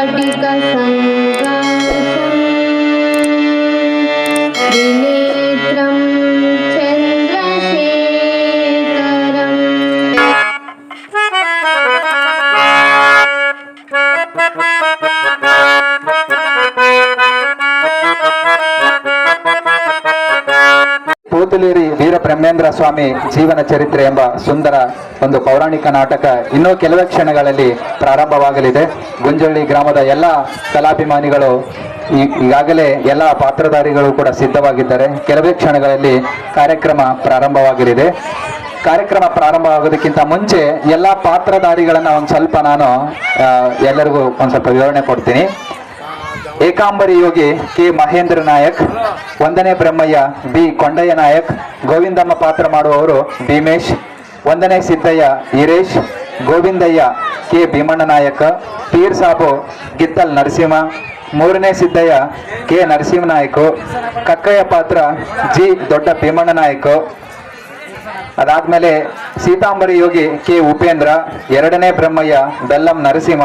त्रिनेत्रं चन्द्रशेखरम् ಪೂತಲೂರಿ ವೀರ ಬ್ರಹ್ಮೇಂದ್ರ ಸ್ವಾಮಿ ಜೀವನ ಚರಿತ್ರೆ ಎಂಬ ಸುಂದರ ಒಂದು ಪೌರಾಣಿಕ ನಾಟಕ ಇನ್ನೂ ಕೆಲವೇ ಕ್ಷಣಗಳಲ್ಲಿ ಪ್ರಾರಂಭವಾಗಲಿದೆ. ಗುಂಜಳ್ಳಿ ಗ್ರಾಮದ ಎಲ್ಲ ಕಲಾಭಿಮಾನಿಗಳು ಈಗಾಗಲೇ ಎಲ್ಲ ಪಾತ್ರಧಾರಿಗಳು ಕೂಡ ಸಿದ್ಧವಾಗಿದ್ದಾರೆ. ಕೆಲವೇ ಕ್ಷಣಗಳಲ್ಲಿ ಕಾರ್ಯಕ್ರಮ ಪ್ರಾರಂಭವಾಗಲಿದೆ. ಕಾರ್ಯಕ್ರಮ ಪ್ರಾರಂಭವಾಗೋದಕ್ಕಿಂತ ಮುಂಚೆ ಎಲ್ಲ ಪಾತ್ರಧಾರಿಗಳನ್ನ ಒಂದು ಸ್ವಲ್ಪ ನಾನು ಎಲ್ಲರಿಗೂ ಒಂದು ಸ್ವಲ್ಪ ವಿವರಣೆ ಕೊಡ್ತೀನಿ. ಏಕಾಂಬರಿ ಯೋಗಿ ಕೆ ಮಹೇಂದ್ರ ನಾಯಕ್, ಒಂದನೇ ಬ್ರಹ್ಮಯ್ಯ ಬಿ ಕೊಂಡಯ್ಯ ನಾಯಕ್, ಗೋವಿಂದಮ್ಮ ಪಾತ್ರ ಮಾಡುವವರು ಭೀಮೇಶ್, ಒಂದನೇ ಸಿದ್ದಯ್ಯ ಹಿರೇಶ್, ಗೋವಿಂದಯ್ಯ ಕೆ ಭೀಮಣ್ಣ ನಾಯಕ, ಪೀರ್ ಸಾಬು ಗಿತ್ತಲ್ ನರಸಿಂಹ, ಮೂರನೇ ಸಿದ್ದಯ್ಯ ಕೆ ನರಸಿಂಹ ನಾಯಕು, ಕಕ್ಕಯ್ಯ ಪಾತ್ರ ಜಿ ದೊಡ್ಡ ಭೀಮಣ್ಣ ನಾಯಕು. ಅದಾದ್ಮೇಲೆ ಸೀತಾಂಬರಿ ಯೋಗಿ ಕೆ ಉಪೇಂದ್ರ, ಎರಡನೇ ಬ್ರಹ್ಮಯ್ಯ ಬೆಲ್ಲಂ ನರಸಿಂಹ,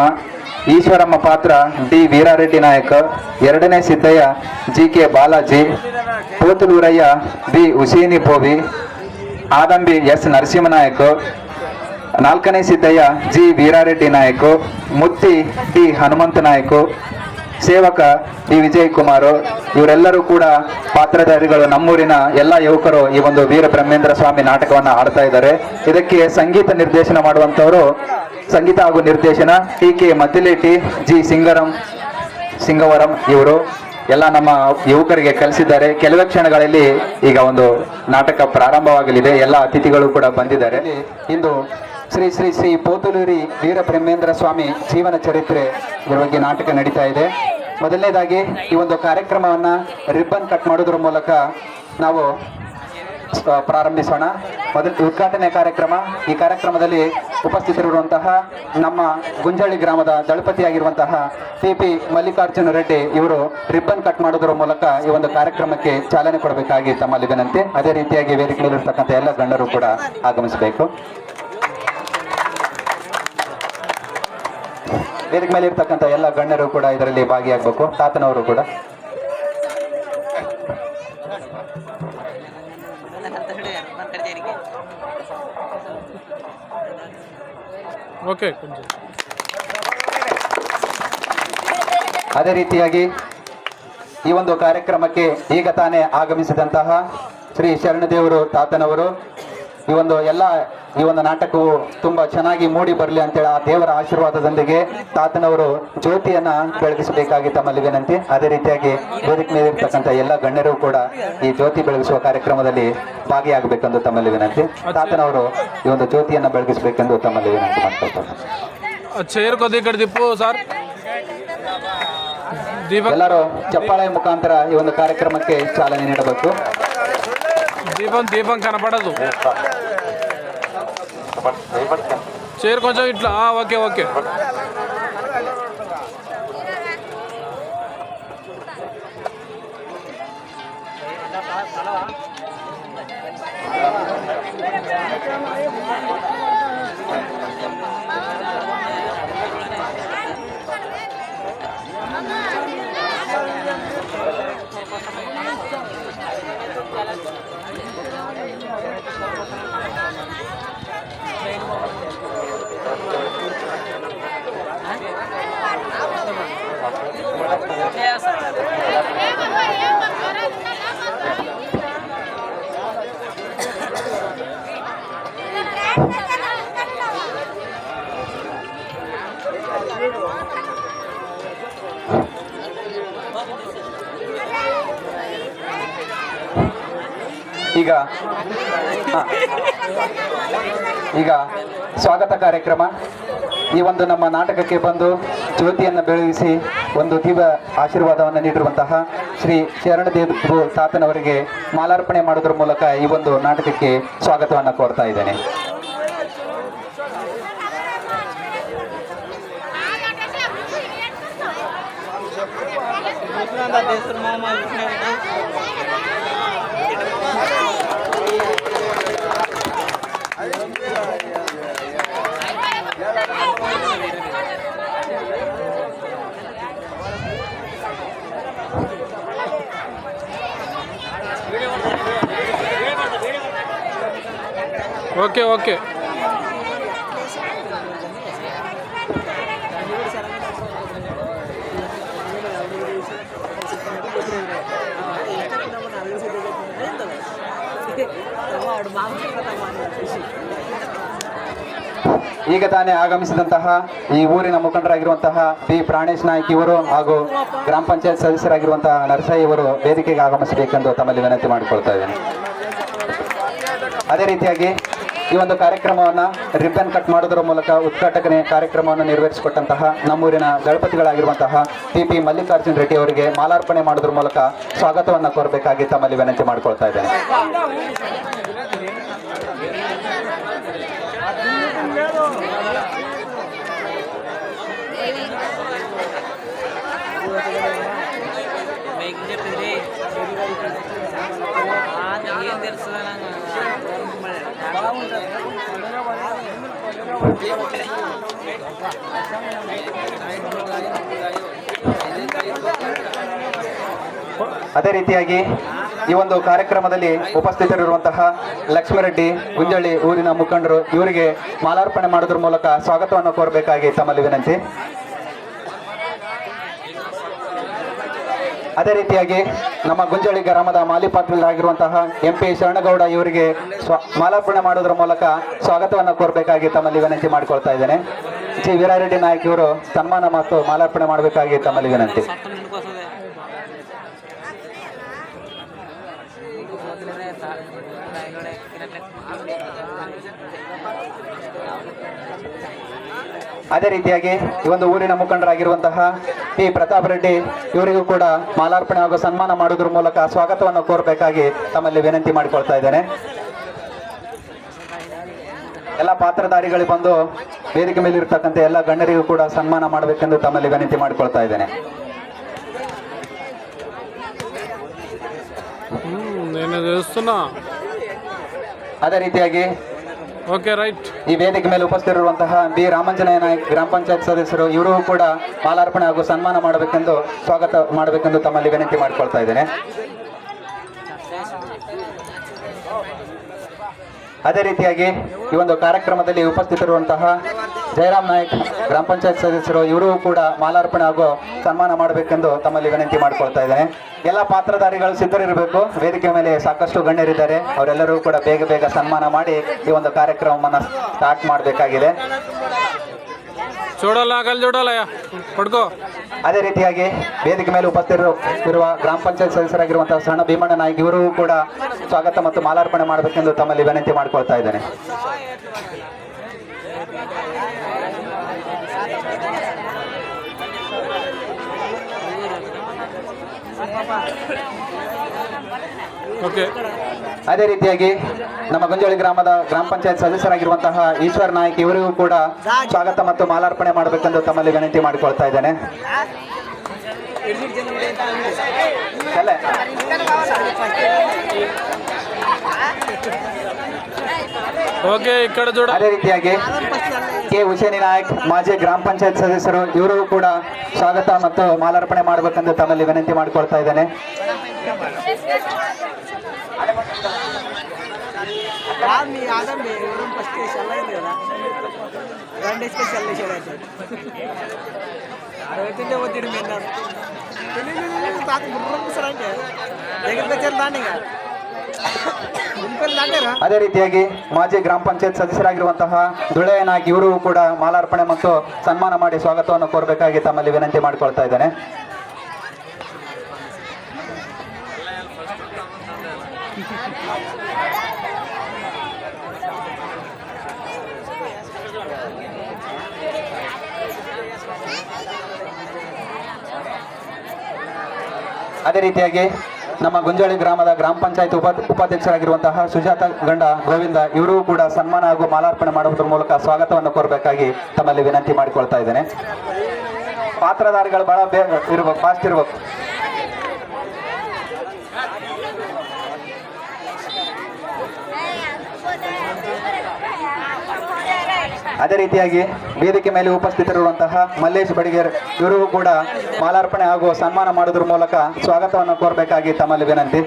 ಈಶ್ವರಮ್ಮ ಪಾತ್ರ ಡಿ ವೀರಾರೆಡ್ಡಿ ನಾಯಕ, ಎರಡನೇ Siddaiah G K Balaji, Pothalooraiah B Hussaini Bovi, Adambi S Narasimhanayaka, ನಾಲ್ಕನೇ ಸಿದ್ದಯ್ಯ ಜಿ ವೀರಾರೆಡ್ಡಿ ನಾಯಕ, ಮುತ್ತಿ ಡಿ ಹನುಮಂತ ನಾಯಕ, ಸೇವಕ ಡಿ ವಿಜಯ್ ಕುಮಾರ್. ಇವರೆಲ್ಲರೂ ಕೂಡ ಪಾತ್ರಧಾರಿಗಳು. ನಮ್ಮೂರಿನ ಎಲ್ಲ ಯುವಕರು ಈ ಒಂದು ವೀರ ಬ್ರಹ್ಮೇಂದ್ರ ಸ್ವಾಮಿ ನಾಟಕವನ್ನು ಆಡ್ತಾ ಇದ್ದಾರೆ. ಇದಕ್ಕೆ ಸಂಗೀತ ನಿರ್ದೇಶನ ಮಾಡುವಂತವರು, ಸಂಗೀತ ಹಾಗೂ ನಿರ್ದೇಶನ ಟಿ ಕೆ ಮದ್ದಿಲೇಟಿ, ಜಿ ಸಿಂಗವರಂ ಇವರು ಎಲ್ಲ ನಮ್ಮ ಯುವಕರಿಗೆ ಕಲಿಸಿದ್ದಾರೆ. ಕೆಲವೇ ಕ್ಷಣಗಳಲ್ಲಿ ಈಗ ಒಂದು ನಾಟಕ ಪ್ರಾರಂಭವಾಗಲಿದೆ. ಎಲ್ಲ ಅತಿಥಿಗಳು ಕೂಡ ಬಂದಿದ್ದಾರೆ. ಇಂದು ಶ್ರೀ ಶ್ರೀ ಶ್ರೀ ಪೋತಲೂರಿ ವೀರ ಬ್ರಹ್ಮೇಂದ್ರ ಸ್ವಾಮಿ ಜೀವನ ಚರಿತ್ರೆ ಇದರ ಬಗ್ಗೆ ನಾಟಕ ನಡೀತಾ ಇದೆ. ಮೊದಲನೇದಾಗಿ ಈ ಒಂದು ಕಾರ್ಯಕ್ರಮವನ್ನು ರಿಬ್ಬನ್ ಕಟ್ ಮಾಡೋದ್ರ ಮೂಲಕ ನಾವು ಪ್ರಾರಂಭಿಸೋಣ. ಉದ್ಘಾಟನೆ ಕಾರ್ಯಕ್ರಮ. ಈ ಕಾರ್ಯಕ್ರಮದಲ್ಲಿ ಉಪಸ್ಥಿತರಿರುವಂತಹ ನಮ್ಮ ಗುಂಜಳ್ಳಿ ಗ್ರಾಮದ ದಳಪತಿಯಾಗಿರುವಂತಹ ಪಿ ಮಲ್ಲಿಕಾರ್ಜುನ ರೆಡ್ಡಿ ಇವರು ರಿಬ್ಬನ್ ಕಟ್ ಮಾಡೋದ್ರ ಮೂಲಕ ಈ ಒಂದು ಕಾರ್ಯಕ್ರಮಕ್ಕೆ ಚಾಲನೆ ಕೊಡಬೇಕಾಗಿ ತಮ್ಮಲ್ಲಿ ವಿನಂತಿ. ಅದೇ ರೀತಿಯಾಗಿ ವೇದಿಕೆಯಲ್ಲಿರ್ತಕ್ಕಂಥ ಎಲ್ಲ ಗಣ್ಯರು ಕೂಡ ಆಗಮಿಸಬೇಕು. ವೇದಿಕೆ ಮೇಲೆ ಇರ್ತಕ್ಕಂಥ ಎಲ್ಲ ಗಣ್ಯರು ಕೂಡ ಇದರಲ್ಲಿ ಭಾಗಿಯಾಗಬೇಕು. ತಾತನವರು ಕೂಡ. ಅದೇ ರೀತಿಯಾಗಿ ಈ ಒಂದು ಕಾರ್ಯಕ್ರಮಕ್ಕೆ ಈಗ ತಾನೇ ಆಗಮಿಸಿದಂತಹ ಶ್ರೀ ಶರಣದೇವರು ತಾತನವರು ಈ ಒಂದು ನಾಟಕವು ತುಂಬಾ ಚೆನ್ನಾಗಿ ಮೂಡಿ ಬರಲಿ ಅಂತೇಳಿ ಆ ದೇವರ ಆಶೀರ್ವಾದದೊಂದಿಗೆ ತಾತನವರು ಜ್ಯೋತಿಯನ್ನ ಬೆಳಗಿಸಬೇಕಾಗಿ ತಮ್ಮಲ್ಲಿ ವಿನಂತಿ. ಅದೇ ರೀತಿಯಾಗಿ ವೇದಿಕೆ ಮೇಲೆ ಇರ್ತಕ್ಕಂಥ ಎಲ್ಲ ಗಣ್ಯರು ಕೂಡ ಈ ಜ್ಯೋತಿ ಬೆಳಗಿಸುವ ಕಾರ್ಯಕ್ರಮದಲ್ಲಿ ಭಾಗಿಯಾಗಬೇಕೆಂದು ತಮ್ಮಲ್ಲಿ ವಿನಂತಿ. ತಾತನವರು ಈ ಒಂದು ಜ್ಯೋತಿಯನ್ನ ಬೆಳಗಿಸಬೇಕೆಂದು ತಮ್ಮಲ್ಲಿ ವಿನಂತಿ ಮಾಡ್ಕೊಳ್ತಾರೆ. ಎಲ್ಲರೂ ಚಪ್ಪಾಳೆ ಮುಖಾಂತರ ಈ ಒಂದು ಕಾರ್ಯಕ್ರಮಕ್ಕೆ ಚಾಲನೆ ನೀಡಬೇಕು. దీపం కనపడదు. చైర్ కొంచెం ఇట్లా. Okay okay. ಈಗ ಸ್ವಾಗತ ಕಾರ್ಯಕ್ರಮ. ಈ ಒಂದು ನಮ್ಮ ನಾಟಕಕ್ಕೆ ಬಂದು ಜ್ಯೋತಿಯನ್ನು ಬೆಳಗಿಸಿ ಒಂದು ದಿವ್ಯ ಆಶೀರ್ವಾದವನ್ನು ನೀಡಿರುವಂತಹ ಶ್ರೀ ಶರಣದೇವ ತಾತನವರಿಗೆ ಮಾಲಾರ್ಪಣೆ ಮಾಡೋದ್ರ ಮೂಲಕ ಈ ಒಂದು ನಾಟಕಕ್ಕೆ ಸ್ವಾಗತವನ್ನು ಕೋರ್ತಾ ಇದ್ದೇನೆ. ಓಕೆ ಓಕೆ ಈಗ ತಾನೇ ಆಗಮಿಸಿದಂತಹ ಈ ಊರಿನ ಮುಖಂಡರಾಗಿರುವಂತಹ ಪಿ ಪ್ರಾಣೇಶ್ ನಾಯ್ಕ್ ಇವರು ಹಾಗೂ ಗ್ರಾಮ ಪಂಚಾಯತ್ ಸದಸ್ಯರಾಗಿರುವಂತಹ ನರಸಯ್ಯ ಇವರು ವೇದಿಕೆಗೆ ಆಗಮಿಸಬೇಕೆಂದು ತಮ್ಮಲ್ಲಿ ವಿನಂತಿ ಮಾಡಿಕೊಳ್ತಾ ಇದ್ದೇನೆ. ಅದೇ ರೀತಿಯಾಗಿ ಈ ಒಂದು ಕಾರ್ಯಕ್ರಮವನ್ನು ರಿಬ್ಬನ್ ಕಟ್ ಮಾಡೋದರ ಮೂಲಕ ಉದ್ಘಾಟನೆ ಕಾರ್ಯಕ್ರಮವನ್ನು ನೆರವೇರಿಸಿಕೊಟ್ಟಂತಹ ನಮ್ಮೂರಿನ ಗಣಪತಿಗಳಾಗಿರುವಂತಹ ಪಿ ಮಲ್ಲಿಕಾರ್ಜುನ್ ರೆಡ್ಡಿ ಅವರಿಗೆ ಮಾಲಾರ್ಪಣೆ ಮಾಡೋದ್ರ ಮೂಲಕ ಸ್ವಾಗತವನ್ನು ಕೋರಬೇಕಾಗಿ ತಮ್ಮಲ್ಲಿ ವಿನಂತಿ ಮಾಡಿಕೊಳ್ತಾ ಇದ್ದೇನೆ. ಅದೇ ರೀತಿಯಾಗಿ ಈ ಒಂದು ಕಾರ್ಯಕ್ರಮದಲ್ಲಿ ಉಪಸ್ಥಿತರಿರುವಂತಹ ಲಕ್ಷ್ಮೀರೆಡ್ಡಿ ಗುಂಜಳ್ಳಿ ಊರಿನ ಮುಖಂಡರು ಇವರಿಗೆ ಮಾಲಾರ್ಪಣೆ ಮಾಡೋದ್ರ ಮೂಲಕ ಸ್ವಾಗತವನ್ನು ಕೋರಬೇಕಾಗಿ ತಮ್ಮಲ್ಲಿ ವಿನಂತಿ. ಅದೇ ರೀತಿಯಾಗಿ ನಮ್ಮ ಗುಂಜಳ್ಳಿ ಗ್ರಾಮದ ಮಾಲಿಪಾತ್ರರಾಗಿರುವಂತಹ MP ಶರಣಗೌಡ ಇವರಿಗೆ ಮಾಲಾರ್ಪಣೆ ಮಾಡೋದ್ರ ಮೂಲಕ ಸ್ವಾಗತವನ್ನು ಕೋರಬೇಕಾಗಿ ತಮ್ಮಲ್ಲಿ ವಿನಂತಿ ಮಾಡಿಕೊಳ್ತಾ ಇದ್ದೇನೆ. ಜಿ ವೀರಾರೆಡ್ಡಿ ನಾಯ್ಕ್ ಇವರು ಸನ್ಮಾನ ಮತ್ತು ಮಾಲಾರ್ಪಣೆ ಮಾಡಬೇಕಾಗಿ ತಮ್ಮಲ್ಲಿ ವಿನಂತಿ. ಅದೇ ರೀತಿಯಾಗಿ ಈ ಒಂದು ಊರಿನ ಮುಖಂಡರಾಗಿರುವಂತಹ ಪಿ ಪ್ರತಾಪ್ ರೆಡ್ಡಿ ಇವರಿಗೂ ಕೂಡ ಮಾಲಾರ್ಪಣೆ ಹಾಗೂ ಸನ್ಮಾನ ಮಾಡೋದ್ರ ಮೂಲಕ ಸ್ವಾಗತವನ್ನು ಕೋರಬೇಕಾಗಿ ತಮ್ಮಲ್ಲಿ ವಿನಂತಿ ಮಾಡಿಕೊಳ್ತಾ ಇದ್ದೇನೆ. ಎಲ್ಲ ಪಾತ್ರಧಾರಿಗಳಿಗೆ ಬಂದು ವೇದಿಕೆ ಮೇಲೆ ಇರತಕ್ಕಂಥ ಎಲ್ಲ ಗಣ್ಯರಿಗೂ ಕೂಡ ಸನ್ಮಾನ ಮಾಡಬೇಕೆಂದು ತಮ್ಮಲ್ಲಿ ವಿನಂತಿ ಮಾಡಿಕೊಳ್ತಾ ಇದ್ದೇನೆ. ಅದೇ ರೀತಿಯಾಗಿ ಓಕೆ ರೈಟ್ ಈ ವೇದಿಕೆ ಮೇಲೆ ಉಪಸ್ಥಿತರಿರುವಂತಹ ಬಿ ರಾಮಂಜನೇಯ ನಾಯ್ಕ್ ಗ್ರಾಮ ಪಂಚಾಯತ್ ಸದಸ್ಯರು ಇವರು ಕೂಡ ಮಾಲಾರ್ಪಣೆ ಹಾಗೂ ಸನ್ಮಾನ ಮಾಡಬೇಕೆಂದು ಸ್ವಾಗತ ಮಾಡಬೇಕೆಂದು ತಮ್ಮಲ್ಲಿ ವಿನಂತಿ ಮಾಡಿಕೊಳ್ತಾ ಇದ್ದೇನೆ. ಅದೇ ರೀತಿಯಾಗಿ ಈ ಒಂದು ಕಾರ್ಯಕ್ರಮದಲ್ಲಿ ಉಪಸ್ಥಿತರಿರುವಂತಹ ಜಯರಾಮ್ ನಾಯ್ಕ್ ಗ್ರಾಮ ಪಂಚಾಯತ್ ಸದಸ್ಯರು ಇವರು ಕೂಡ ಮಾಲಾರ್ಪಣೆ ಹಾಗೂ ಸನ್ಮಾನ ಮಾಡಬೇಕೆಂದು ತಮ್ಮಲ್ಲಿ ವಿನಂತಿ ಮಾಡಿಕೊಳ್ತಾ ಇದ್ದೇನೆ. ಎಲ್ಲ ಪಾತ್ರಧಾರಿಗಳು ಸಿದ್ಧರಿರಬೇಕು. ವೇದಿಕೆ ಮೇಲೆ ಸಾಕಷ್ಟು ಗಣ್ಯರಿದ್ದಾರೆ, ಅವರೆಲ್ಲರೂ ಕೂಡ ಬೇಗ ಬೇಗ ಸನ್ಮಾನ ಮಾಡಿ ಈ ಒಂದು ಕಾರ್ಯಕ್ರಮವನ್ನು ಸ್ಟಾರ್ಟ್ ಮಾಡಬೇಕಾಗಿದೆ. ಅದೇ ರೀತಿಯಾಗಿ ವೇದಿಕೆ ಮೇಲೆ ಉಪಸ್ಥಿತರಿರುವ ಗ್ರಾಮ ಪಂಚಾಯತ್ ಸದಸ್ಯರಾಗಿರುವಂತಹ ಸಣ್ಣ ಭೀಮಣ್ಣ ನಾಯ್ಕ್ ಇವರು ಕೂಡ ಸ್ವಾಗತ ಮತ್ತು ಮಾಲಾರ್ಪಣೆ ಮಾಡಬೇಕೆಂದು ತಮ್ಮಲ್ಲಿ ವಿನಂತಿ ಮಾಡಿಕೊಳ್ತಾ ಇದ್ದೇನೆ. ಅದೇ ರೀತಿಯಾಗಿ ನಮ್ಮ ಗುಂಜಳ್ಳಿ ಗ್ರಾಮದ ಗ್ರಾಮ ಪಂಚಾಯತ್ ಸದಸ್ಯರಾಗಿರುವಂತಹ ಈಶ್ವರ್ ನಾಯ್ಕ್ ಇವರಿಗೂ ಕೂಡ ಸ್ವಾಗತ ಮತ್ತು ಮಾಲಾರ್ಪಣೆ ಮಾಡಬೇಕೆಂದು ತಮ್ಮಲ್ಲಿ ವಿನಂತಿ ಮಾಡಿಕೊಳ್ತಾ ಇದ್ದೇನೆ. ಅದೇ ರೀತಿಯಾಗಿ ಕೆ ಹುಸೇನಿ ನಾಯ್ಕ್ ಮಾಜಿ ಗ್ರಾಮ ಪಂಚಾಯತ್ ಸದಸ್ಯರು ಇವರು ಕೂಡ ಸ್ವಾಗತ ಮತ್ತು ಮಾಲಾರ್ಪಣೆ ಮಾಡಬೇಕೆಂದು ತಮ್ಮಲ್ಲಿ ವಿನಂತಿ ಮಾಡಿಕೊಳ್ತಾ ಇದ್ದೇನೆ. ಅದೇ ರೀತಿಯಾಗಿ ಮಾಜಿ ಗ್ರಾಮ ಪಂಚಾಯತ್ ಸದಸ್ಯರಾಗಿರುವಂತಹ ದುಳಯ್ಯ ನಾಯ್ಕ್ ಇವರು ಕೂಡ ಮಾಲಾರ್ಪಣೆ ಮತ್ತು ಸನ್ಮಾನ ಮಾಡಿ ಸ್ವಾಗತವನ್ನು ಕೋರಬೇಕಾಗಿ ತಮ್ಮಲ್ಲಿ ವಿನಂತಿ ಮಾಡಿಕೊಳ್ತಾ ಇದ್ದೇನೆ. ಅದೇ ರೀತಿಯಾಗಿ ನಮ್ಮ ಗುಂಜಳ್ಳಿ ಗ್ರಾಮದ ಗ್ರಾಮ ಪಂಚಾಯತ್ ಉಪಾಧ್ಯಕ್ಷರಾಗಿರುವಂತಹ ಸುಜಾತ ಗಂಡ ಗೋವಿಂದ ಇವರು ಕೂಡ ಸನ್ಮಾನ ಹಾಗೂ ಮಾಲಾರ್ಪಣೆ ಮಾಡುವುದರ ಮೂಲಕ ಸ್ವಾಗತವನ್ನು ಕೋರಬೇಕಾಗಿ ತಮ್ಮಲ್ಲಿ ವಿನಂತಿ ಮಾಡಿಕೊಳ್ತಾ ಇದ್ದೇನೆ. ಪಾತ್ರಧಾರಿಗಳು ಬಹಳ ಬೇಗ ಇರ್ಬೇಕು, ಫಾಸ್ಟ್ ಇರ್ಬೇಕು. ಅದೇ ರೀತಿಯಾಗಿ ವೇದಿಕೆ ಮೇಲೆ ಉಪಸ್ಥಿತರಿರುವಂತಹ ಮಲ್ಲೇಶ್ ಬಡಿಗೇರ್ ಇವರು ಕೂಡ ಮಾಲಾರ್ಪಣೆ ಹಾಗೂ ಸನ್ಮಾನ ಮಾಡುವುದರ ಮೂಲಕ ಸ್ವಾಗತವನ್ನು ಕೋರಬೇಕಾಗಿ ತಮ್ಮಲ್ಲಿ ವಿನಂತಿ.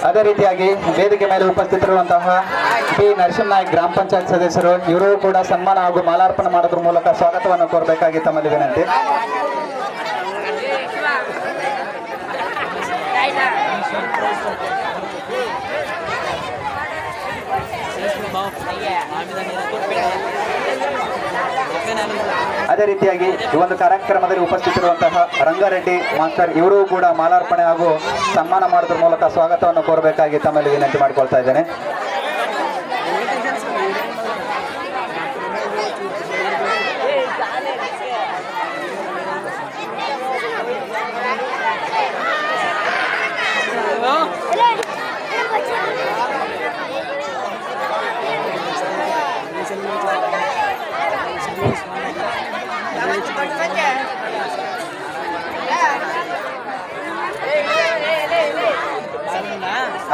ಅದೇ ರೀತಿಯಾಗಿ ವೇದಿಕೆ ಮೇಲೆ ಉಪಸ್ಥಿತರಿರುವಂತಹ ಪಿ ನರಸಿಂಹನಾಯ್ಕ ಗ್ರಾಮ ಪಂಚಾಯತ್ ಸದಸ್ಯರು, ಇವರು ಕೂಡ ಸನ್ಮಾನ ಹಾಗೂ ಮಾಲಾರ್ಪಣೆ ಮಾಡೋದ್ರ ಮೂಲಕ ಸ್ವಾಗತವನ್ನು ಕೋರಬೇಕಾಗಿ ತಮ್ಮಲ್ಲಿ ವಿನಂತಿ. ಅದೇ ರೀತಿಯಾಗಿ ಈ ಒಂದು ಕಾರ್ಯಕ್ರಮದಲ್ಲಿ ಉಪಸ್ಥಿತರಿರುವಂತಹ ರಂಗಾರೆಡ್ಡಿ ಮಾಸ್ಟರ್, ಇವರು ಕೂಡ ಮಾಲಾರ್ಪಣೆ ಹಾಗೂ ಸನ್ಮಾನ ಮಾಡೋದ್ರ ಮೂಲಕ ಸ್ವಾಗತವನ್ನು ಕೋರಬೇಕಾಗಿ ತಮ್ಮಲ್ಲಿ ವಿನಂತಿ ಮಾಡಿಕೊಳ್ತಾ ಇದ್ದೇನೆ.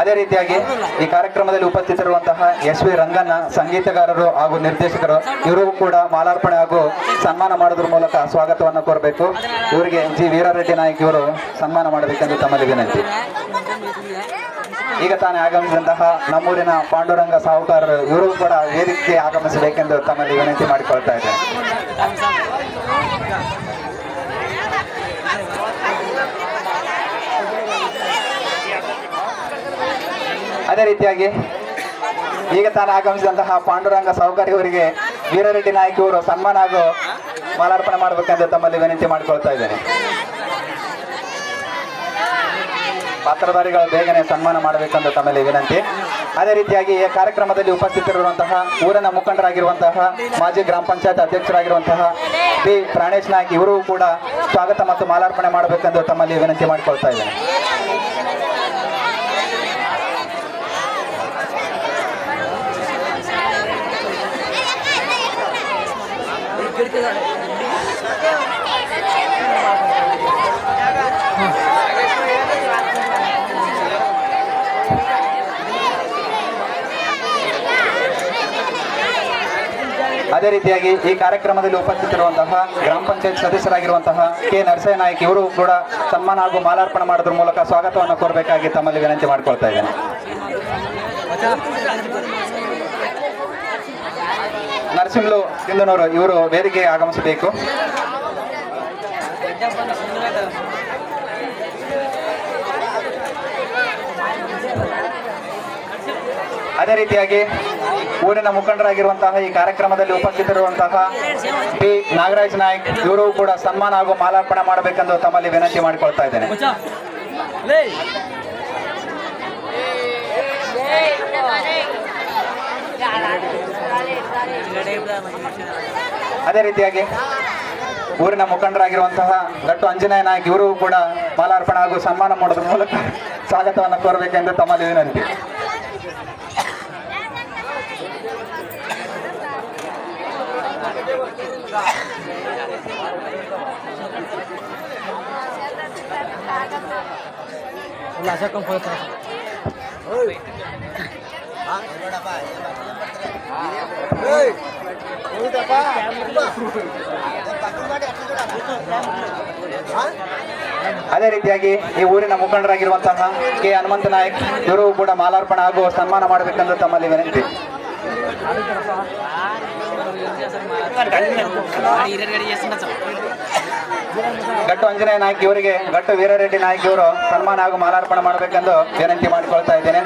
ಅದೇ ರೀತಿಯಾಗಿ ಈ ಕಾರ್ಯಕ್ರಮದಲ್ಲಿ ಉಪಸ್ಥಿತರಿರುವಂತಹ ಎಸ್ ವಿ ರಂಗಣ್ಣ, ಸಂಗೀತಗಾರರು ಹಾಗೂ ನಿರ್ದೇಶಕರು, ಇವರು ಕೂಡ ಮಾಲಾರ್ಪಣೆ ಹಾಗೂ ಸನ್ಮಾನ ಮಾಡೋದ್ರ ಮೂಲಕ ಸ್ವಾಗತವನ್ನು ಕೋರಬೇಕು. ಇವರಿಗೆ ಜಿ ವೀರಾರೆಡ್ಡಿ ನಾಯ್ಕ ಇವರು ಸನ್ಮಾನ ಮಾಡಬೇಕೆಂದು ತಮ್ಮಲ್ಲಿ ವಿನಂತಿ. ಈಗ ತಾನೇ ಆಗಮಿಸಿದಂತಹ ನಮ್ಮೂರಿನ ಪಾಂಡುರಂಗ ಸಾಹುಕಾರರು, ಇವರು ಕೂಡ ವೇದಿಕೆಗೆ ಆಗಮಿಸಬೇಕೆಂದು ತಮ್ಮಲ್ಲಿ ವಿನಂತಿ ಮಾಡಿಕೊಳ್ತಾ ಇದ್ದೇನೆ. ಅದೇ ರೀತಿಯಾಗಿ ಈಗ ತಾನೇ ಆಗಮಿಸಿದಂತಹ ಪಾಂಡುರಂಗ ಸಾಹುಕಾರಿ ಅವರಿಗೆ ವೀರಾರೆಡ್ಡಿ ನಾಯ್ಕ ಇವರು ಸನ್ಮಾನ ಹಾಗೂ ಮಾಲಾರ್ಪಣೆ ಮಾಡಬೇಕೆಂದು ತಮ್ಮಲ್ಲಿ ವಿನಂತಿ ಮಾಡಿಕೊಳ್ತಾ ಇದ್ದೇನೆ. ಪಾತ್ರಧಾರಿಗಳು ಬೇಗನೆ ಸನ್ಮಾನ ಮಾಡಬೇಕೆಂದು ತಮ್ಮಲ್ಲಿ ವಿನಂತಿ. ಅದೇ ರೀತಿಯಾಗಿ ಈ ಕಾರ್ಯಕ್ರಮದಲ್ಲಿ ಉಪಸ್ಥಿತರಿರುವಂತಹ ಊರಿನ ಮುಖಂಡರಾಗಿರುವಂತಹ ಮಾಜಿ ಗ್ರಾಮ ಪಂಚಾಯತ್ ಅಧ್ಯಕ್ಷರಾಗಿರುವಂತಹ ಪಿ ಪ್ರಾಣೇಶ್ ನಾಯ್ಕ, ಇವರು ಕೂಡ ಸ್ವಾಗತ ಮತ್ತು ಮಾಲಾರ್ಪಣೆ ಮಾಡಬೇಕೆಂದು ತಮ್ಮಲ್ಲಿ ವಿನಂತಿ ಮಾಡಿಕೊಳ್ತಾ ಇದ್ದೇನೆ. ಅದೇ ರೀತಿಯಾಗಿ ಈ ಕಾರ್ಯಕ್ರಮದಲ್ಲಿ ಉಪಸ್ಥಿತರಿರುವಂತಹ ಗ್ರಾಮ ಪಂಚಾಯತ್ ಸದಸ್ಯರಾಗಿರುವಂತಹ ಕೆ ನರಸಯ್ಯ ನಾಯ್ಕ, ಇವರು ಕೂಡ ಸನ್ಮಾನ ಹಾಗೂ ಮಾಲಾರ್ಪಣೆ ಮಾಡೋದ್ರ ಮೂಲಕ ಸ್ವಾಗತವನ್ನು ಕೋರಬೇಕಾಗಿ ತಮ್ಮಲ್ಲಿ ವಿನಂತಿ ಮಾಡಿಕೊಳ್ತಾ ಇದ್ದೇನೆ. ನರಸಿಂಹಲು ಸಿಂಧನೂರು, ಇವರು ವೇದಿಕೆಗೆ ಆಗಮಿಸಬೇಕು. ಅದೇ ರೀತಿಯಾಗಿ ಊರಿನ ಮುಖಂಡರಾಗಿರುವಂತಹ ಈ ಕಾರ್ಯಕ್ರಮದಲ್ಲಿ ಉಪಸ್ಥಿತರಿರುವಂತಹ ಪಿ ನಾಗರಾಜ್ ನಾಯ್ಕ್, ಇವರು ಕೂಡ ಸನ್ಮಾನ ಹಾಗೂ ಮಾಲಾರ್ಪಣೆ ಮಾಡಬೇಕೆಂದು ತಮ್ಮಲ್ಲಿ ವಿನಂತಿ ಮಾಡಿಕೊಳ್ತಾ ಇದ್ದೇನೆ. ಅದೇ ರೀತಿಯಾಗಿ ಊರಿನ ಮುಖಂಡರಾಗಿರುವಂತಹ ಗಟ್ಟು ಅಂಜನೇಯ ನಾಯ್ಕ, ಇವರು ಕೂಡ ಮಾಲಾರ್ಪಣೆ ಹಾಗೂ ಸನ್ಮಾನ ಮಾಡೋದ್ರ ಮೂಲಕ ಸ್ವಾಗತವನ್ನು ಕೋರಬೇಕೆಂದು ತಮ್ಮಲ್ಲಿ ವಿನಂತಿ. ಅದೇ ರೀತಿಯಾಗಿ ಈ ಊರಿನ ಮುಖಂಡರಾಗಿರುವಂತಹ ಕೆ ಹನುಮಂತ ನಾಯ್ಕ್, ಇವರು ಕೂಡ ಮಾಲಾರ್ಪಣೆ ಹಾಗೂ ಸನ್ಮಾನ ಮಾಡಬೇಕೆಂದು ತಮ್ಮಲ್ಲಿ ವಿನಂತಿ. ಗಟ್ಟು ಅಂಜನೇಯ ನಾಯ್ಕ, ಇವರಿಗೆ ಗಟ್ಟು ವೀರಾರೆಡ್ಡಿ ನಾಯ್ಕ ಇವರು ಸನ್ಮಾನ ಹಾಗೂ ಮಾಲಾರ್ಪಣೆ ಮಾಡಬೇಕೆಂದು ವಿನಂತಿ ಮಾಡಿಕೊಳ್ತಾ ಇದ್ದೇನೆ.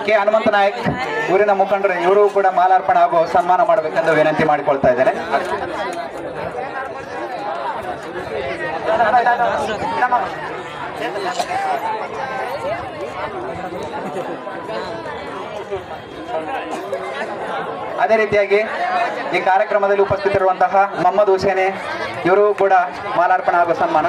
ಕೆ ಹನುಮಂತ ನಾಯ್ಕ್, ಊರಿನ ಮುಖಂಡರು, ಇವರು ಕೂಡ ಮಾಲಾರ್ಪಣೆ ಹಾಗೂ ಸನ್ಮಾನ ಮಾಡಬೇಕೆಂದು ವಿನಂತಿ ಮಾಡಿಕೊಳ್ತಾ ಇದ್ದೇನೆ. ಅದೇ ರೀತಿಯಾಗಿ ಈ ಕಾರ್ಯಕ್ರಮದಲ್ಲಿ ಉಪಸ್ಥಿತರಿರುವಂತಹ ಮೊಹಮ್ಮದ್ ಹುಸೇನೆ, ಇವರು ಕೂಡ ಮಾಲಾರ್ಪಣೆ ಹಾಗೂ ಸನ್ಮಾನ.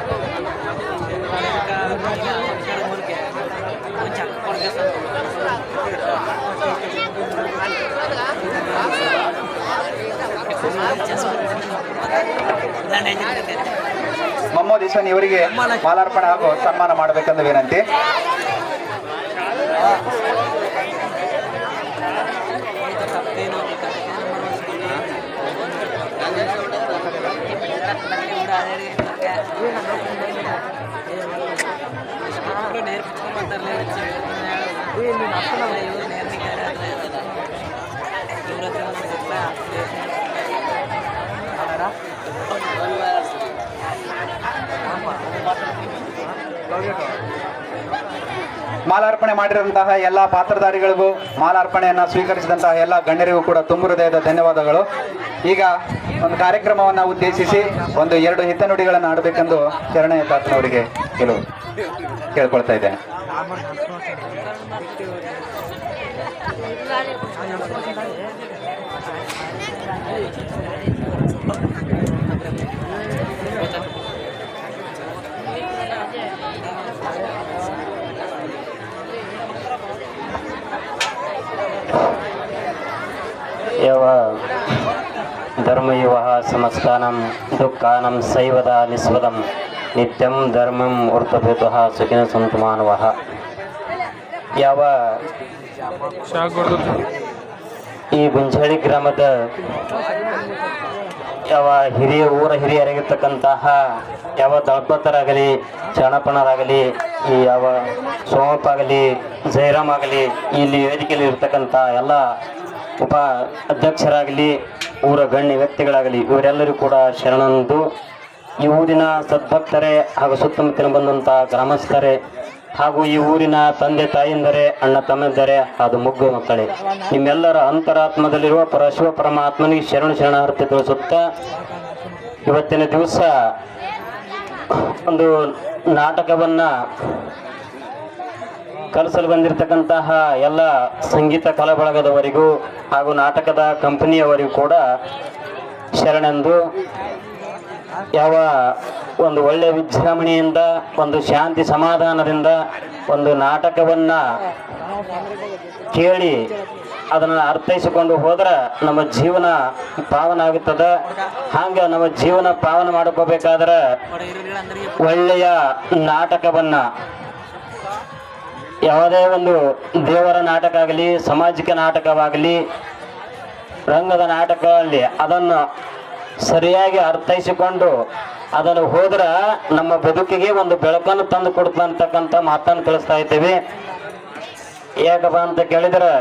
ಮೊಹಮ್ಮದ್ ಇಸ್ವಾನ್ ಇವರಿಗೆ ಮಾಲಾರ್ಪಣೆ ಹಾಗೂ ಸನ್ಮಾನ ಮಾಡಬೇಕೆಂದು ವಿನಂತಿ. ಮಾಲಾರ್ಪಣೆ ಮಾಡಿರುವಂತಹ ಎಲ್ಲ ಪಾತ್ರಧಾರಿಗಳಿಗೂ ಮಾಲಾರ್ಪಣೆಯನ್ನು ಸ್ವೀಕರಿಸಿದಂತಹ ಎಲ್ಲ ಗಣ್ಯರಿಗೂ ಕೂಡ ತುಂಬು ಹೃದಯದ ಧನ್ಯವಾದಗಳು. ಈಗ ಒಂದು ಕಾರ್ಯಕ್ರಮವನ್ನು ಉದ್ದೇಶಿಸಿ ಒಂದು 2 ಹಿತನುಡಿಗಳನ್ನು ಆಡಬೇಕೆಂದು ಶರಣಯ್ಯ ತಾತನವರಿಗೆ ಕೇಳ್ಕೊಳ್ತಾ ಇದ್ದೇನೆ. ಯವ ಧರ್ಮಯುವ ಸಮಸ್ತಾನಂ ದುಃಖಾನಂ ಸೈವದ ನಿಸ್ವದಂ ನಿತ್ಯಂ ಧರ್ಮಂ ವರ್ತಭೂತಃ ಸುಖಿನ ಸಂತು ಮಾನವಃ. ಯಾವ ಈ ಗುಂಜಾಳಿ ಗ್ರಾಮದ ಯಾವ ಊರ ಹಿರಿಯರಾಗಿರ್ತಕ್ಕಂತಹ ಯಾವ ದಳಪತರಾಗಲಿ, ಚರಣಪ್ಪನರಾಗಲಿ, ಈ ಯಾವ ಸೋಮಪ್ಪ ಆಗಲಿ, ಜಯರಾಮ್ ಆಗಲಿ, ಇಲ್ಲಿ ವೇದಿಕೆಯಲ್ಲಿ ಇರ್ತಕ್ಕಂಥ ಎಲ್ಲ ಉಪ ಅಧ್ಯಕ್ಷರಾಗಲಿ, ಊರ ಗಣ್ಯ ವ್ಯಕ್ತಿಗಳಾಗಲಿ, ಇವರೆಲ್ಲರೂ ಕೂಡ ಶರಣಂದು ಈ ಊರಿನ ಸದ್ಭಕ್ತರೇ ಹಾಗೂ ಸುತ್ತಮುತ್ತಲಿನ ಬಂದಂಥ ಗ್ರಾಮಸ್ಥರೇ ಹಾಗೂ ಈ ಊರಿನ ತಂದೆ ತಾಯಿಂದರೆ, ಅಣ್ಣ ತಮ್ಮಂದರೆ, ಅದು ಮುಗ್ಗು ಮಕ್ಕಳೇ, ನಿಮ್ಮೆಲ್ಲರ ಅಂತರಾತ್ಮದಲ್ಲಿರುವ ಶಿವ ಪರಮಾತ್ಮನಿಗೆ ಶರಣಾರ್ಥಿ ತಿಳಿಸುತ್ತಾ ಇವತ್ತಿನ ದಿವಸ ಒಂದು ನಾಟಕವನ್ನು ಕಲಿಸಲು ಬಂದಿರತಕ್ಕಂತಹ ಎಲ್ಲ ಸಂಗೀತ ಕಲಾ ಬಳಗದವರಿಗೂ ಹಾಗೂ ನಾಟಕದ ಕಂಪನಿಯವರಿಗೂ ಕೂಡ ಶರಣೆಂದು ಯಾವ ಒಂದು ಒಳ್ಳೆಯ ವಿಜೃಂಭಣೆಯಿಂದ, ಒಂದು ಶಾಂತಿ ಸಮಾಧಾನದಿಂದ ಒಂದು ನಾಟಕವನ್ನು ಕೇಳಿ ಅದನ್ನು ಅರ್ಥೈಸಿಕೊಂಡು ಹೋದ್ರೆ ನಮ್ಮ ಜೀವನ ಪಾವನ ಆಗುತ್ತದೆ. ಹಾಗೆ ನಮ್ಮ ಜೀವನ ಪಾವನ ಮಾಡ್ಕೋಬೇಕಾದ್ರೆ ಒಳ್ಳೆಯ ನಾಟಕವನ್ನು, ಯಾವುದೇ ಒಂದು ದೇವರ ನಾಟಕ ಆಗಲಿ, ಸಾಮಾಜಿಕ ನಾಟಕವಾಗಲಿ, ರಂಗದ ನಾಟಕ ಆಗಲಿ, ಅದನ್ನು ಸರಿಯಾಗಿ ಅರ್ಥೈಸಿಕೊಂಡು ಅದನ್ನು ಹೋದ್ರೆ ನಮ್ಮ ಬದುಕಿಗೆ ಒಂದು ಬೆಳಕನ್ನು ತಂದು ಕೊಡ್ತಕ್ಕಂಥ ಮಾತನ್ನು ತಿಳಿಸ್ತಾ ಇದ್ದೇವೆ. ಯಾಕಪ್ಪ ಅಂತ ಕೇಳಿದ್ರೆ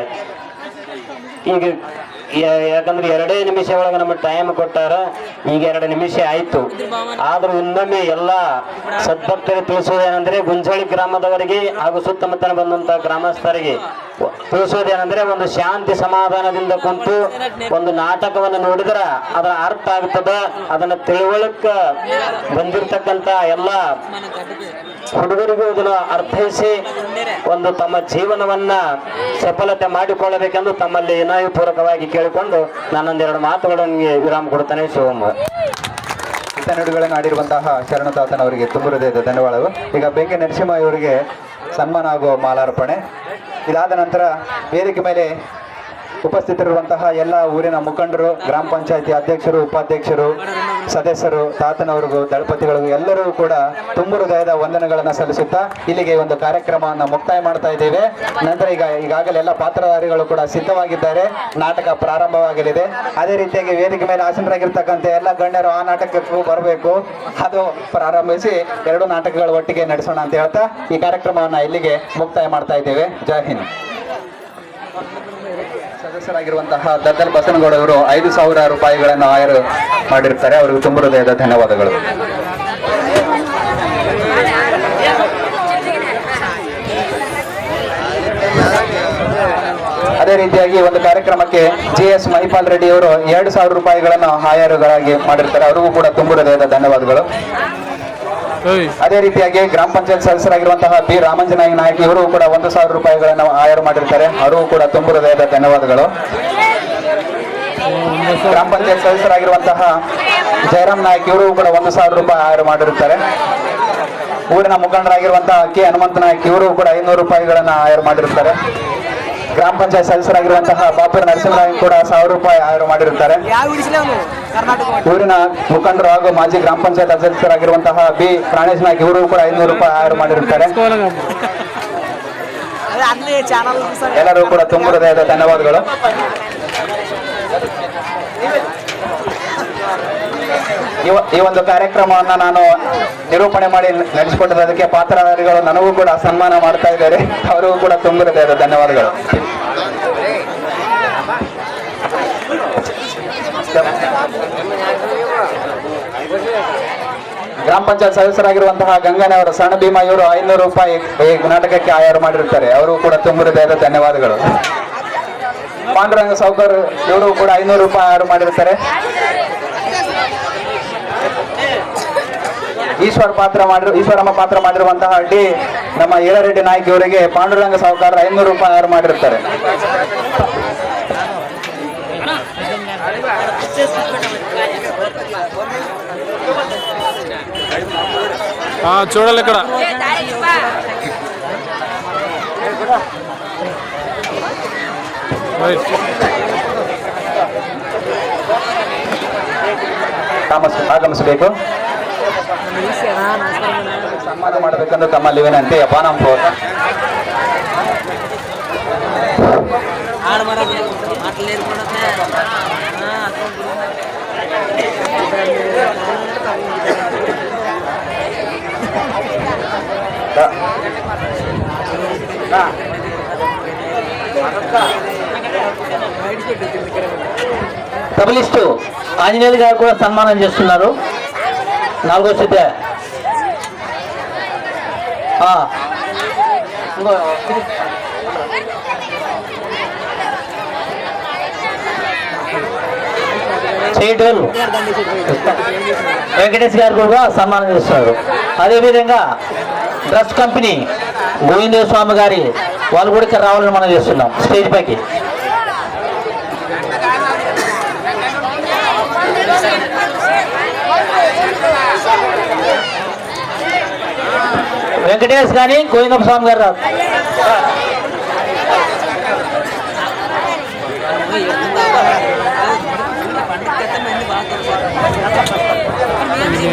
ಈಗ ಯಾಕಂದ್ರೆ 2 ನಿಮಿಷ ಒಳಗೆ ನಮ್ಮ ಟೈಮ್ ಕೊಟ್ಟಾರ, ಈಗ 2 ನಿಮಿಷ ಆಯ್ತು. ಆದ್ರೂ ಇನ್ನೊಮ್ಮೆ ಎಲ್ಲ ಸದ್ಭಕ್ತರಿಗೆ ತಿಳಿಸೋದೇನೆಂದ್ರೆ, ಗುಂಜಾಳಿ ಗ್ರಾಮದವರಿಗೆ ಹಾಗೂ ಸುತ್ತಮುತ್ತಲ ಬಂದಂತ ಗ್ರಾಮಸ್ಥರಿಗೆ ತಿಳಿಸೋದೇನೆಂದ್ರೆ, ಒಂದು ಶಾಂತಿ ಸಮಾಧಾನದಿಂದ ಕುಂತು ಒಂದು ನಾಟಕವನ್ನು ನೋಡಿದ್ರೆ ಅದರ ಅರ್ಥ ಆಗ್ತದ. ಅದನ್ನ ತಿಳುವಳಿಕ ಬಂದಿರತಕ್ಕಂತ ಎಲ್ಲ ಹುಡುಗರಿಗೂ ಇದನ್ನು ಅರ್ಥೈಸಿ ಒಂದು ತಮ್ಮ ಜೀವನವನ್ನ ಸಫಲತೆ ಮಾಡಿಕೊಳ್ಳಬೇಕೆಂದು ತಮ್ಮಲ್ಲಿ ವಿನಯಪೂರ್ವಕವಾಗಿ ಕೇಳಿಕೊಂಡು ನಾನೊಂದೆರಡು ಮಾತುಗಳನ್ನು ವಿರಾಮ ಕೊಡ್ತಾನೆ. ಶಿವಮ್ಮ ಹಿತನುಡಿಗಳನ್ನು ಆಡಿರುವಂತಹ ಶರಣತಾತನವರಿಗೆ ತುಂಬ ಹೃದಯದ ಧನ್ಯವಾದಗಳು. ಈಗ ಬೆಂಕಿ ನರಸಿಂಹ ಇವರಿಗೆ ಸನ್ಮಾನ ಆಗುವ ಮಾಲಾರ್ಪಣೆ. ಇದಾದ ನಂತರ ವೇದಿಕೆ ಮೇಲೆ ಉಪಸ್ಥಿತರಿರುವಂತಹ ಎಲ್ಲ ಊರಿನ ಮುಖಂಡರು, ಗ್ರಾಮ ಪಂಚಾಯತಿ ಅಧ್ಯಕ್ಷರು, ಉಪಾಧ್ಯಕ್ಷರು, ಸದಸ್ಯರು, ತಾತನವರಿಗೂ, ದಳಪತಿಗಳಿಗೂ ಎಲ್ಲರೂ ಕೂಡ ತುಂಬ ಹೃದಯದ ವಂದನೆಗಳನ್ನು ಸಲ್ಲಿಸುತ್ತಾ ಇಲ್ಲಿಗೆ ಒಂದು ಕಾರ್ಯಕ್ರಮವನ್ನು ಮುಕ್ತಾಯ ಮಾಡ್ತಾ ಇದ್ದೇವೆ. ನಂತರ ಈಗಾಗಲೇ ಎಲ್ಲ ಪಾತ್ರಧಾರಿಗಳು ಕೂಡ ಸಿದ್ಧವಾಗಿದ್ದಾರೆ. ನಾಟಕ ಪ್ರಾರಂಭವಾಗಲಿದೆ. ಅದೇ ರೀತಿಯಾಗಿ ವೇದಿಕೆ ಮೇಲೆ ಆಸೀನರಾಗಿರ್ತಕ್ಕಂಥ ಎಲ್ಲ ಗಣ್ಯರು ಆ ನಾಟಕಕ್ಕೂ ಬರಬೇಕು. ಅದು ಪ್ರಾರಂಭಿಸಿ 2 ನಾಟಕಗಳು ಒಟ್ಟಿಗೆ ನಡೆಸೋಣ ಅಂತ ಹೇಳ್ತಾ ಈ ಕಾರ್ಯಕ್ರಮವನ್ನು ಇಲ್ಲಿಗೆ ಮುಕ್ತಾಯ ಮಾಡ್ತಾ ಇದ್ದೇವೆ. ಜೈ ಹಿಂದ್. ಸದಸ್ಯರಾಗಿರುವಂತಹ ದದ್ದಲ್ ಬಸನಗೌಡ ಅವರು 5,000 ರೂಪಾಯಿಗಳನ್ನು ಆಯರ್ ಮಾಡಿರ್ತಾರೆ. ಅವರಿಗೆ ತುಂಬ ಹೃದಯದ ಧನ್ಯವಾದಗಳು. ಅದೇ ರೀತಿಯಾಗಿ ಒಂದು ಕಾರ್ಯಕ್ರಮಕ್ಕೆ GS ಮಹಿಪಾಲ್ ರೆಡ್ಡಿ ಅವರು 2,000 ರೂಪಾಯಿಗಳನ್ನು ಆಯರುಗಳಾಗಿ ಮಾಡಿರ್ತಾರೆ. ಅವರಿಗೂ ಕೂಡ ತುಂಬ ಹೃದಯದ ಧನ್ಯವಾದಗಳು. ಅದೇ ರೀತಿಯಾಗಿ ಗ್ರಾಮ ಪಂಚಾಯತ್ ಸದಸ್ಯರಾಗಿರುವಂತಹ ಬಿ ರಾಮಂಜನಾಯ ನಾಯಕ್ ಇವರು ಕೂಡ 1,000 ರೂಪಾಯಿಗಳನ್ನು ಆಯರ್ ಮಾಡಿರ್ತಾರೆ. ಅವರಿಗೂ ಕೂಡ ತುಂಬ ಹೃದಯದ ಧನ್ಯವಾದಗಳು. ಗ್ರಾಮ ಪಂಚಾಯತ್ ಸದಸ್ಯರಾಗಿರುವಂತಹ ಜಯರಾಮ್ ನಾಯಕ್ ಇವರು ಕೂಡ 1,000 ರೂಪಾಯಿ ಆಯರ್ ಮಾಡಿರುತ್ತಾರೆ. ಊರಿನ ಮುಖಂಡರಾಗಿರುವಂತಹ ಕೆ ಹನುಮಂತ ನಾಯಕ್ ಇವರು ಕೂಡ 500 ರೂಪಾಯಿಗಳನ್ನು ಆಯರ್ ಮಾಡಿರುತ್ತಾರೆ. ಗ್ರಾಮ ಪಂಚಾಯತ್ ಸದಸ್ಯರಾಗಿರುವಂತಹ ಬಾಪೂರ್ ನರಸಿಂಹರಾಯ್ ಕೂಡ 1,000 ರೂಪಾಯಿ ಆಯರ್ ಮಾಡಿರುತ್ತಾರೆ. ಊರಿನ ಮುಖಂಡರು ಹಾಗೂ ಮಾಜಿ ಗ್ರಾಮ ಪಂಚಾಯತ್ ಅಧ್ಯಕ್ಷರಾಗಿರುವಂತಹ ಬಿ ಪ್ರಾಣೇಶ್ ನಾಯ್ಕ ಇವರು ಕೂಡ 500 ರೂಪಾಯಿ ಆಯ್ಕೆ ಮಾಡಿರುತ್ತಾರೆ. ಎಲ್ಲರೂ ಕೂಡ ತುಂಬ ಹೃದಯದ ಧನ್ಯವಾದಗಳು. ಈ ಒಂದು ಕಾರ್ಯಕ್ರಮವನ್ನು ನಾನು ನಿರೂಪಣೆ ಮಾಡಿ ನಡೆಸಿಕೊಟ್ಟಿರೋದಕ್ಕೆ ಪಾತ್ರಧಾರಿಗಳು ನನಗೂ ಕೂಡ ಸನ್ಮಾನ ಮಾಡ್ತಾ ಇದ್ದಾರೆ. ಅವರಿಗೂ ಕೂಡ ತುಂಬ ಹೃದಯದ ಧನ್ಯವಾದಗಳು. ಗ್ರಾಮ ಪಂಚಾಯತ್ ಸದಸ್ಯರಾಗಿರುವಂತಹ ಗಂಗನವರ ಸಣ್ಣ ಭೀಮಾ ಇವರು 500 ರೂಪಾಯಿ ಈ ನಾಟಕಕ್ಕೆ ಆಯ್ಕೆ ಮಾಡಿರುತ್ತಾರೆ. ಅವರು ಕೂಡ ತುಂಬ ಹೃದಯದ ಧನ್ಯವಾದಗಳು. ಪಾಂಡುರಂಗ ಸಾವ್ಕರ್ ಇವರು ಕೂಡ 500 ರೂಪಾಯಿ ಆಯ್ಕೆ ಮಾಡಿರುತ್ತಾರೆ. ಈಶ್ವರಮ್ಮ ಪಾತ್ರ ಮಾಡಿರುವಂತಹ ಡಿ ನಮ್ಮ ಈರಾರೆಡ್ಡಿ ನಾಯ್ಕ ಇವರಿಗೆ ಪಾಂಡುರಂಗ ಸಾವ್ಕರ್ 500 ರೂಪಾಯಿ ಆಯ್ಕೆ ಮಾಡಿರುತ್ತಾರೆ. చూడాలి ఇక్కడ ಆಗಮಿಸಬೇಕು. ಸನ್ಮಾನ ಮಾಡಬೇಕೆಂದು ತಮ್ಮಲ್ಲಿ ವಿನಂತಿ. ಅಪಾನಂಪು తబలిస్టు ఆంజనేయులు గారు కూడా సన్మానం చేస్తున్నారు. 4వ సిద్ధ చేయటోళ్ళు వెంకటేష్ గారు కూడా సన్మానం చేస్తున్నారు. అదేవిధంగా డ్రగ్స్ కంపెనీ గోవిందేవ స్వామి గారి వాళ్ళు కూడా ఇక్కడ రావాలని మనం చేస్తున్నాం స్టేజ్ పైకి. వెంకటేష్ కానీ గోవిందప్ప స్వామి గారు రాదు.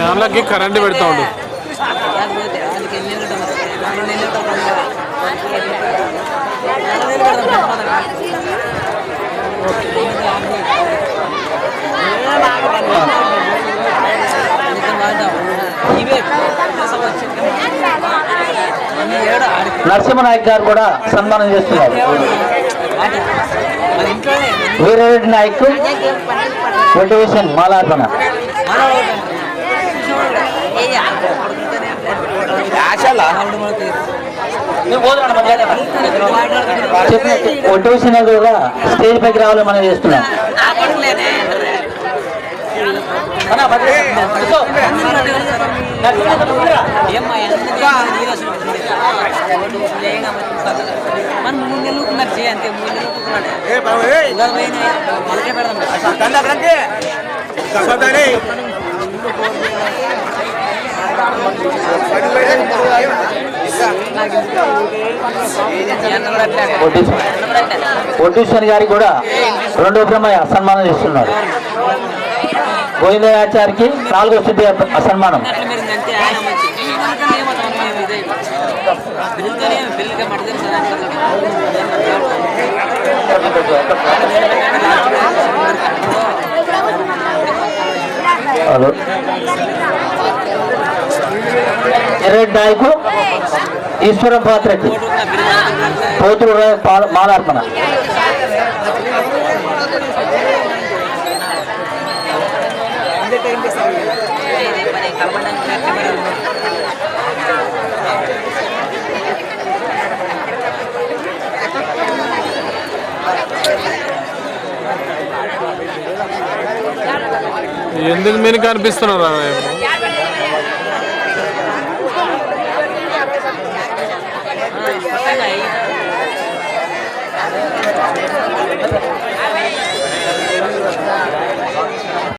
వాళ్ళకి కరెంట్ పెడతా ఉండు. నరసింహనాయక్ గారు కూడా సన్మానం చేస్తున్నారు. వీరారెడ్డి నాయక్ మోటివేషన్ మాలార్పణ. మోటివేషన్ కూడా స్టేజ్ పైకి రావాలని మనం చేస్తున్నాం. కోటేశ్వరి గారికి కూడా 2వ బ్రహ్మయ్య సన్మానం చేస్తున్నారు. గోవిందయాచారికి 4వ సిద్ధి సన్మానం. హలో ఎర్రెడ్డి నాయకు ఈశ్వరం పాత్రకి పోతురు మాలార్పణ. ఎందుకు మీరు కనిపిస్తున్నారు?